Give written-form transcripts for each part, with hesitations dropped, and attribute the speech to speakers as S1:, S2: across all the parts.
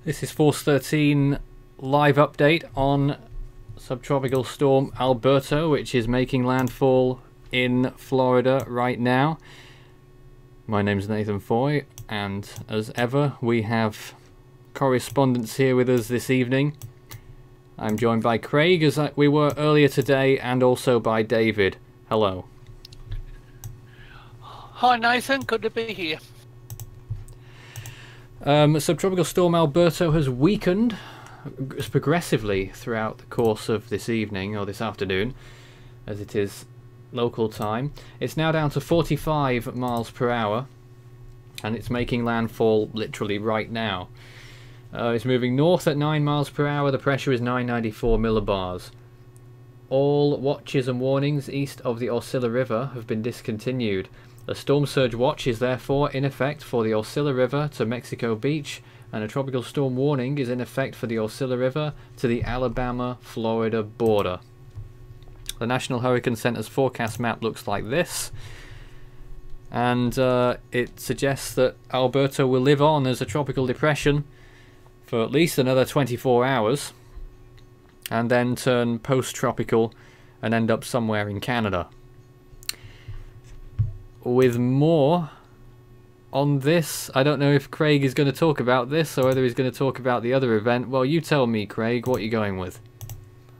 S1: This is Force 13 live update on Subtropical Storm Alberto, which is making landfall in Florida right now. My name's Nathan Foy, and as ever, we have correspondents here with us this evening. I'm joined by Craig, as we were earlier today, and also by David. Hello.
S2: Hi Nathan, good to be here.
S1: Subtropical Storm Alberto has weakened progressively throughout the course of this evening, or this afternoon, as it is local time. It's now down to 45 miles per hour, and it's making landfall literally right now. It's moving north at 9 miles per hour. The pressure is 994 millibars. All watches and warnings east of the Osceola River have been discontinued. A storm surge watch is therefore in effect for the Osceola River to Mexico Beach, and a tropical storm warning is in effect for the Osceola River to the Alabama-Florida border. The National Hurricane Center's forecast map looks like this, and it suggests that Alberto will live on as a tropical depression for at least another 24 hours, and then turn post-tropical and end up somewhere in Canada. With more on this, I don't know if Craig is going to talk about this or whether he's going to talk about the other event. Well, you tell me, Craig, what you're going with.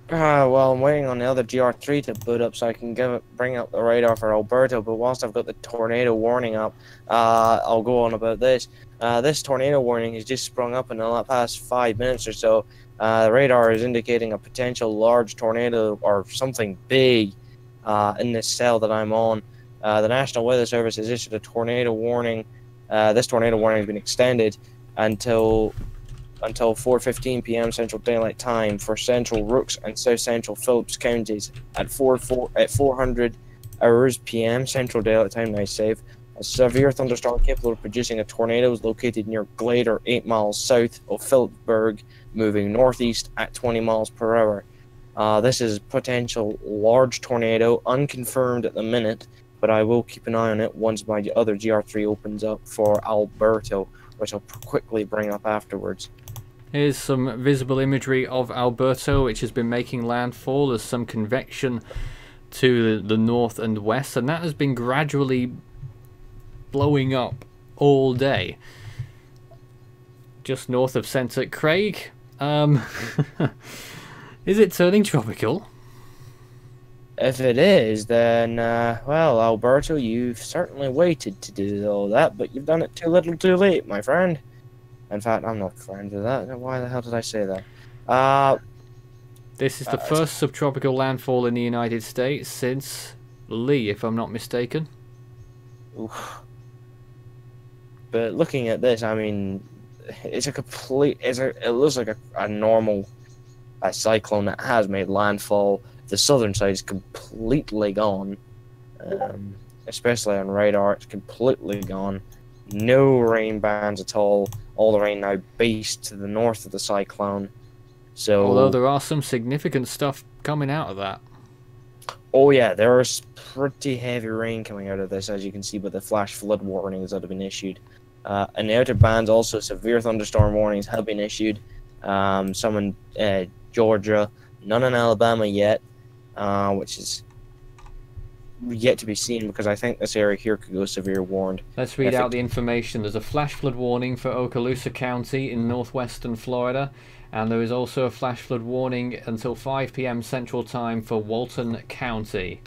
S3: Well, I'm waiting on the other GR3 to boot up so I can bring up the radar for Alberto, but whilst I've got the tornado warning up, I'll go on about this. This tornado warning has just sprung up in the past 5 minutes or so. The radar is indicating a potential large tornado or something big in this cell that I'm on. The National Weather Service has issued a tornado warning. This tornado warning has been extended until 4:15 p.m. Central Daylight Time for Central Rooks and South Central Phillips counties. At 400 hours p.m. Central Daylight Time, nice save. A severe thunderstorm capable of producing a tornado is located near Glader, 8 miles south of Phillipsburg, moving northeast at 20 miles per hour. This is potential large tornado, unconfirmed at the minute, but I will keep an eye on it once my other GR3 opens up for Alberto, which I'll quickly bring up afterwards.
S1: Here's some visible imagery of Alberto, which has been making landfall. There's some convection to the north and west, and that has been gradually blowing up all day. Just north of Centre. Craig, is it turning tropical?
S3: If it is, then, well, Alberto, you've certainly waited to do all that, but you've done it too little too late, my friend. In fact, I'm not friends with that. Why the hell did I say that?
S1: This is the first subtropical landfall in the United States since Lee, if I'm not mistaken.
S3: Oof. But looking at this, I mean, it's a complete... it looks like a normal cyclone that has made landfall. The southern side is completely gone, especially on radar. It's completely gone. No rain bands at all. All the rain now based to the north of the cyclone. So,
S1: although there are some significant stuff coming out of that.
S3: Oh yeah, there is pretty heavy rain coming out of this, as you can see by the flash flood warnings that have been issued. In the outer bands, also severe thunderstorm warnings have been issued. Some in Georgia, none in Alabama yet. Which is yet to be seen, because I think this area here could go severe warned.
S1: Let's read out the information. There's a flash flood warning for Okaloosa County in northwestern Florida, and there is also a flash flood warning until 5 p.m. Central Time for Walton County.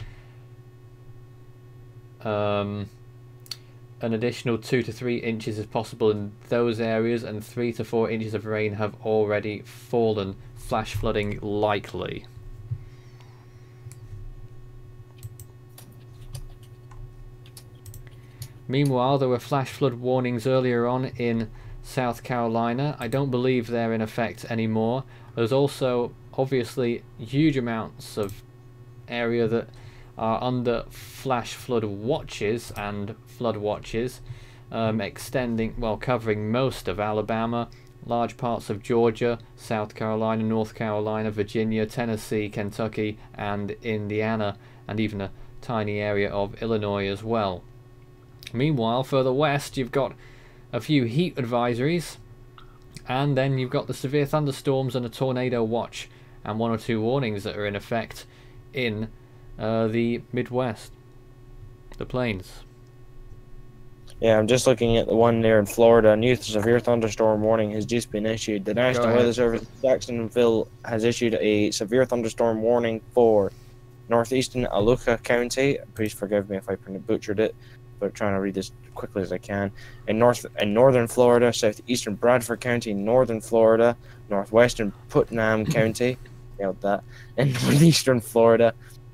S1: An additional 2 to 3 inches is possible in those areas, and 3 to 4 inches of rain have already fallen. Flash flooding likely. Meanwhile, there were flash flood warnings earlier on in South Carolina. I don't believe they're in effect anymore. There's also obviously huge amounts of area that are under flash flood watches and flood watches, extending, well, covering most of Alabama, large parts of Georgia, South Carolina, North Carolina, Virginia, Tennessee, Kentucky, and Indiana, and even a tiny area of Illinois as well. Meanwhile, further west, you've got a few heat advisories And then you've got the severe thunderstorms and a tornado watch and 1 or 2 warnings that are in effect in the Midwest, the plains.
S3: Yeah, I'm just looking at the one there in Florida. A new severe thunderstorm warning has just been issued. The National Weather Service in Jacksonville has issued a severe thunderstorm warning for northeastern Aluka County. Please forgive me if I butchered it, but I'm trying to read this quickly as I can. In northern Florida, southeastern Bradford County, northern Florida, northwestern Putnam County, nailed that, and northeastern Florida,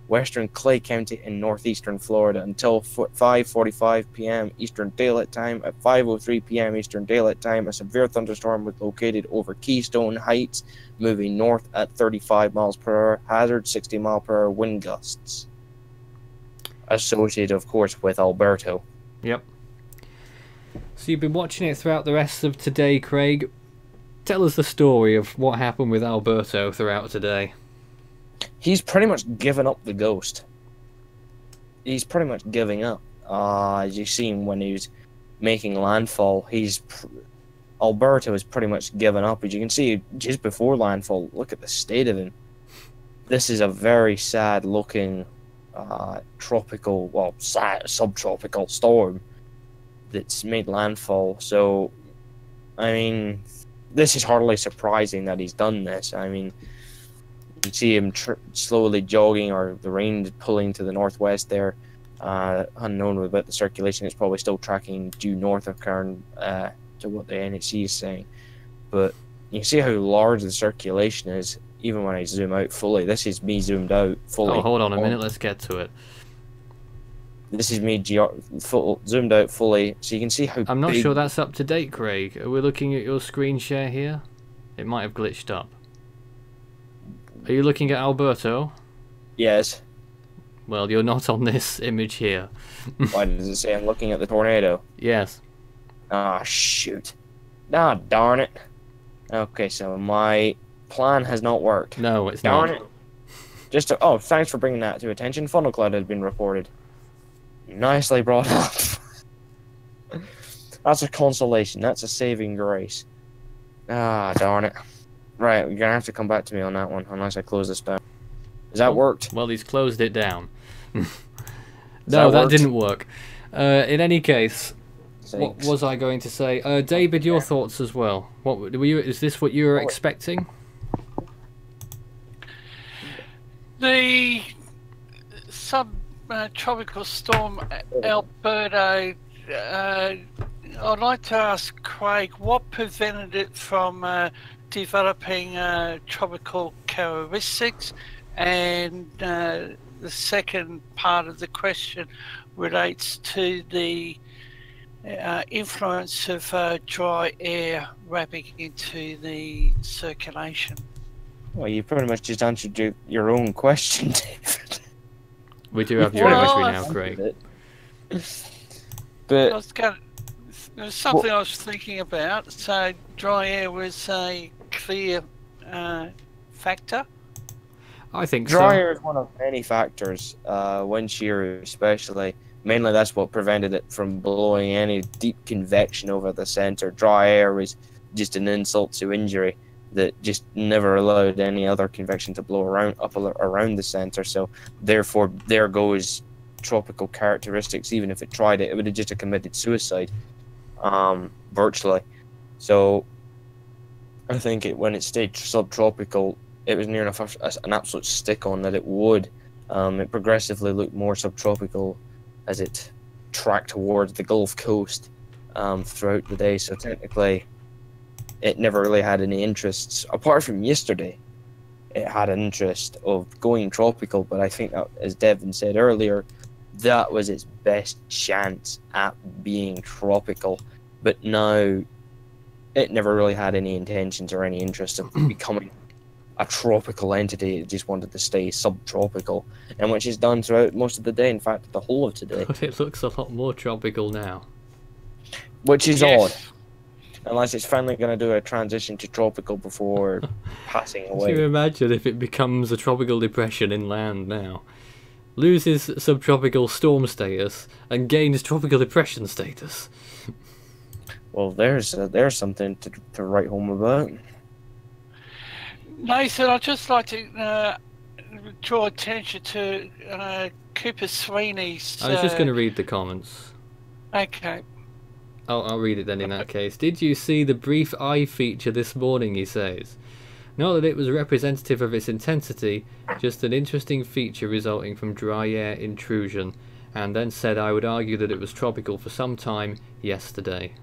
S3: western Clay County, and northeastern Florida until 5:45 p.m. Eastern Daylight Time. At 5:03 p.m. Eastern Daylight Time, a severe thunderstorm was located over Keystone Heights, moving north at 35 miles per hour, hazard 60 mile per hour wind gusts. Associated, of course, with Alberto.
S1: Yep. So you've been watching it throughout the rest of today, Craig. Tell us the story of what happened with Alberto throughout today.
S3: He's pretty much given up the ghost. He's pretty much giving up. As you've seen when he was making landfall, Alberto has pretty much given up. As you can see, just before landfall, look at the state of him. This is a very sad-looking subtropical storm that's made landfall. So, I mean, this is hardly surprising that he's done this. I mean, you can see him slowly jogging, or the rain pulling to the northwest there. Unknown about the circulation, it's probably still tracking due north of Cairn to what the NHC is saying. But you can see how large the circulation is, even when I zoom out fully. This is me zoomed out fully.
S1: Oh, hold on a minute, let's get to it.
S3: This is me zoomed out fully, so you can see how
S1: I'm not
S3: big...
S1: sure that's up to date, Craig. Are we looking at your screen share here? It might have glitched up. Are you looking at Alberto?
S3: Yes.
S1: Well, you're not on this image here.
S3: Why does it say I'm looking at the tornado?
S1: Yes.
S3: Ah, shoot. Ah, darn it. Okay, so my plan has not worked.
S1: No, it's
S3: darn
S1: not.
S3: It. Oh, thanks for bringing that to attention. Funnel cloud has been reported. Nicely brought up. That's a consolation. That's a saving grace. Ah, darn it. Right, you're gonna have to come back to me on that one, unless I close this down. Has that worked?
S1: Well, he's closed it down. No, that didn't work. In any case, what was I going to say? David, your thoughts as well. What were you? Is this what you were expecting?
S2: The subtropical storm Alberto. I'd like to ask Craig, what prevented it from developing tropical characteristics? And the second part of the question relates to the influence of dry air wrapping into the circulation.
S3: Well, you pretty much just answered your own question, David.
S1: We do have your imagery now, Craig.
S3: But
S2: there's something I was thinking about. So dry air was a clear factor.
S1: I think
S3: dry air is one of many factors, wind shear especially. Mainly that's what prevented it from blowing any deep convection over the center. Dry air was just an insult to injury that just never allowed any other convection to blow around the center. So therefore, there goes tropical characteristics. Even if it tried it, it would have just committed suicide, virtually. So I think when it stayed subtropical, it was near enough an absolute stick-on that it would. It progressively looked more subtropical as it tracked towards the Gulf Coast throughout the day. So technically, it never really had any interests. Apart from yesterday, it had an interest of going tropical, but I think that, as Devin said earlier, that was its best chance at being tropical. But now, it never really had any intentions or any interest of becoming a tropical entity. It just wanted to stay subtropical, and which is done throughout most of the day. In fact, the whole of today.
S1: But it looks a lot more tropical now.
S3: Which is odd. Unless it's finally going to do a transition to tropical before passing away.
S1: Can you imagine if it becomes a tropical depression inland now? Loses subtropical storm status and gains tropical depression status.
S3: Well, there's something to write home about.
S2: Nathan, I'd just like to draw attention to Cooper Sweeney's.
S1: I was just going to read the comments.
S2: Okay.
S1: I'll read it then in that case. Did you see the brief eye feature this morning, he says. Not that it was representative of its intensity, just an interesting feature resulting from dry air intrusion, and then said I would argue that it was tropical for some time yesterday.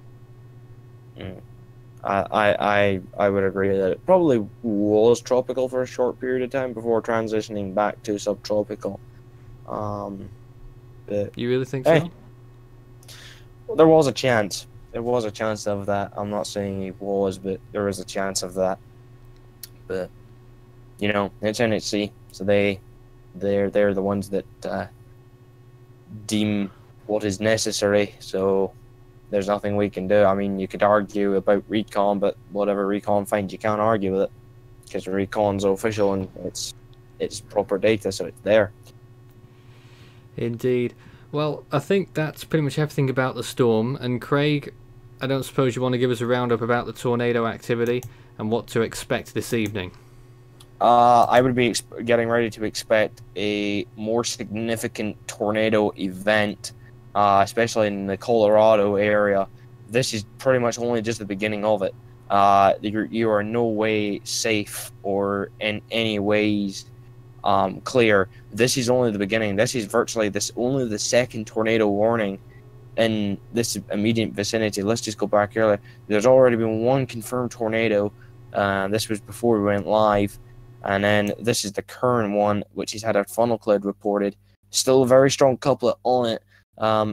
S3: I would agree that it probably was tropical for a short period of time before transitioning back to subtropical. But
S1: You really think
S3: hey,
S1: so?
S3: well, there was a chance. There was a chance of that. I'm not saying he was, but there is a chance of that. But you know, it's NHC, so they're the ones that deem what is necessary. So there's nothing we can do. I mean, you could argue about recon, but whatever recon finds, you can't argue with it because recon's official and it's proper data, so it's there.
S1: Indeed. Well, I think that's pretty much everything about the storm. And Craig, I don't suppose you want to give us a roundup about the tornado activity and what to expect this evening?
S3: I would be getting ready to expect a more significant tornado event, especially in the Colorado area. This is pretty much only just the beginning of it. You are no way safe or in any ways clear. This is only the beginning. This is virtually only the second tornado warning in this immediate vicinity. Let's just go back earlier. There's already been one confirmed tornado. This was before we went live. And then this is the current one, which has had a funnel cloud reported. Still a very strong couplet on it.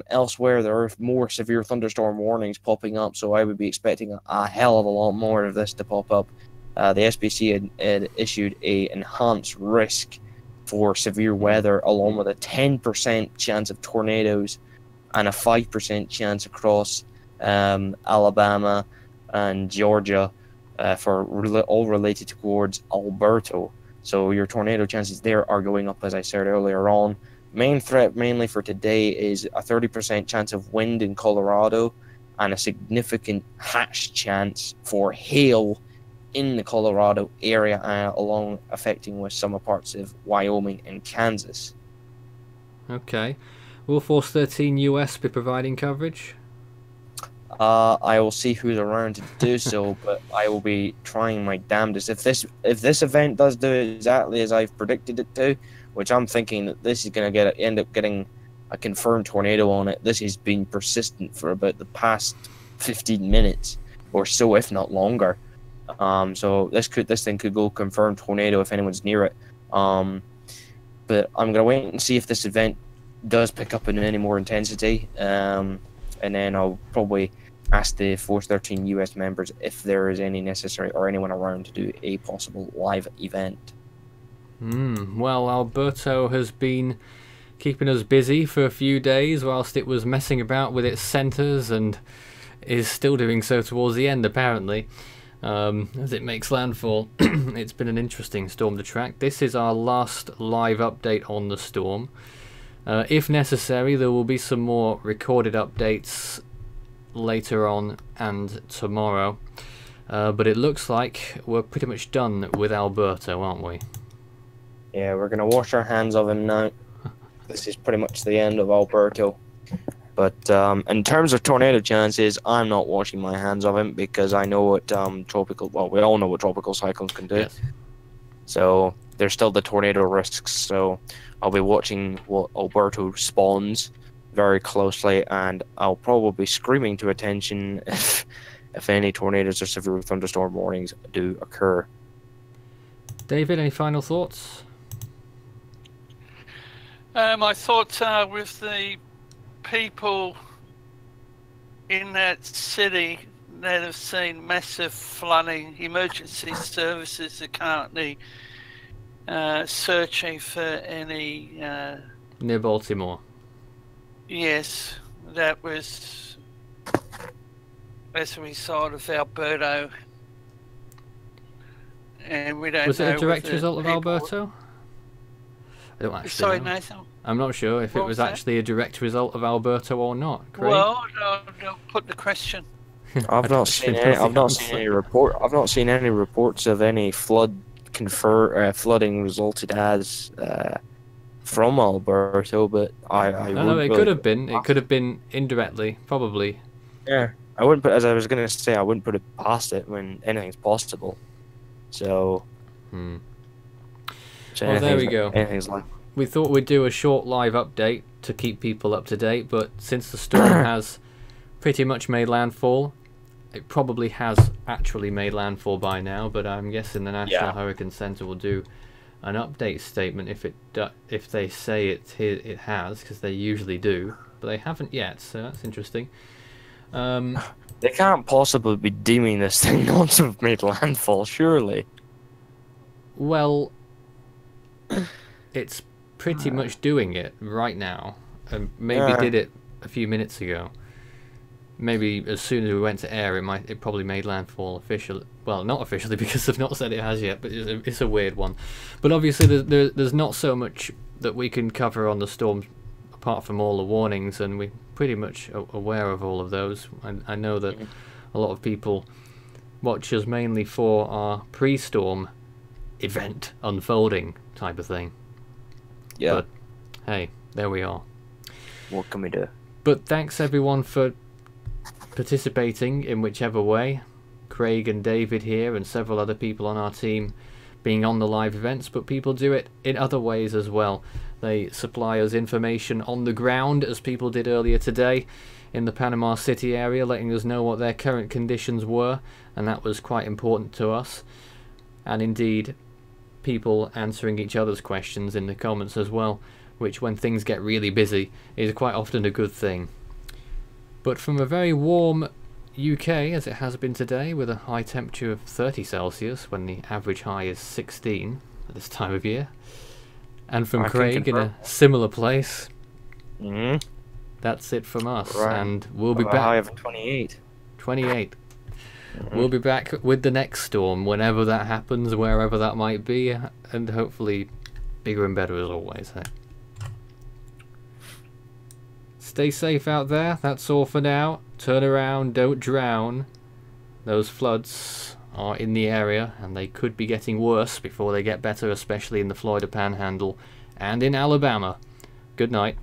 S3: Elsewhere, there are more severe thunderstorm warnings popping up, so I would be expecting a hell of a lot more of this to pop up. The SPC had issued a enhanced risk for severe weather, along with a 10% chance of tornadoes and a 5% chance across Alabama and Georgia. All related towards Alberto. So your tornado chances there are going up, as I said earlier on. Main threat mainly for today is a 30% chance of wind in Colorado and a significant hatch chance for hail in the Colorado area, along affecting with some parts of Wyoming and Kansas.
S1: Okay. Will Force 13 US be providing coverage?
S3: I will see who's around to do so, but I will be trying my damnedest. If this event does do exactly as I've predicted it to, which I'm thinking that this is going to end up getting a confirmed tornado on it. This has been persistent for about the past 15 minutes or so, if not longer. So this thing could go confirmed tornado if anyone's near it. But I'm gonna wait and see if this event does pick up in any more intensity. And then I'll probably ask the Force 13 US members if there is any necessary or anyone around to do a possible live event.
S1: Well, Alberto has been keeping us busy for a few days whilst it was messing about with its centres, and is still doing so towards the end apparently, as it makes landfall. It's been an interesting storm to track. This is our last live update on the storm. If necessary, there will be some more recorded updates later on and tomorrow. But it looks like we're pretty much done with Alberto, aren't we?
S3: Yeah, we're going to wash our hands of him now. This is pretty much the end of Alberto. But in terms of tornado chances, I'm not washing my hands of him because I know what we all know what tropical cyclones can do.
S1: Yes.
S3: So there's still the tornado risks. So I'll be watching what Alberto spawns very closely, and I'll probably be screaming to attention if any tornadoes or severe thunderstorm warnings do occur.
S1: David, any final thoughts?
S2: My thoughts are with the people in that city that have seen massive flooding. Emergency services are currently searching for any...
S1: Near Baltimore.
S2: Yes, that was as a result of Alberto. And we don't
S1: Was
S2: know
S1: it a direct result of
S2: people...
S1: Alberto? I don't actually
S2: Sorry,
S1: know.
S2: Nathan?
S1: I'm not sure if it was actually a direct result of Alberto or not. Craig?
S2: Well, I'll put the question.
S3: I've not seen any. I've not seen any report. I've not seen any reports of any flooding resulted as from Alberto. But I
S1: No, it
S3: really,
S1: could have been. It could have been indirectly, probably.
S3: Yeah, I wouldn't put. As I was gonna say, I wouldn't put it past it when anything's possible. So. So
S1: Well, there we go.
S3: Anything's like.
S1: We thought we'd do a short live update to keep people up to date, but since the storm has pretty much made landfall, it probably has actually made landfall by now, but I'm guessing the National Hurricane Center will do an update statement if they say it has, because they usually do, but they haven't yet, so that's interesting.
S3: They can't possibly be deeming this thing not to have made landfall, surely.
S1: Well, it's pretty much doing it right now, and maybe did it a few minutes ago. Maybe as soon as we went to air, it probably made landfall official. Well, not officially because they've not said it has yet, but it's a weird one. But obviously, there's not so much that we can cover on the storm, apart from all the warnings, and we're pretty much aware of all of those. I know that a lot of people watch us mainly for our pre-storm event unfolding type of thing.
S3: Yeah.
S1: But hey, there we are.
S3: What can we do?
S1: But thanks everyone for participating in whichever way. Craig and David here and several other people on our team being on the live events, but people do it in other ways as well. They supply us information on the ground, as people did earlier today in the Panama City area, letting us know what their current conditions were, and that was quite important to us. And indeed, people answering each other's questions in the comments as well, which when things get really busy is quite often a good thing. But from a very warm UK, as it has been today, with a high temperature of 30 Celsius when the average high is 16 at this time of year, and from Craig in a similar place, that's it from us.
S3: Right.
S1: And we'll be back.
S3: A high of 28.
S1: 28. We'll be back with the next storm, whenever that happens, wherever that might be, and hopefully bigger and better as always. Hey? Stay safe out there. That's all for now. Turn around, don't drown. Those floods are in the area, and they could be getting worse before they get better, especially in the Florida Panhandle and in Alabama. Good night.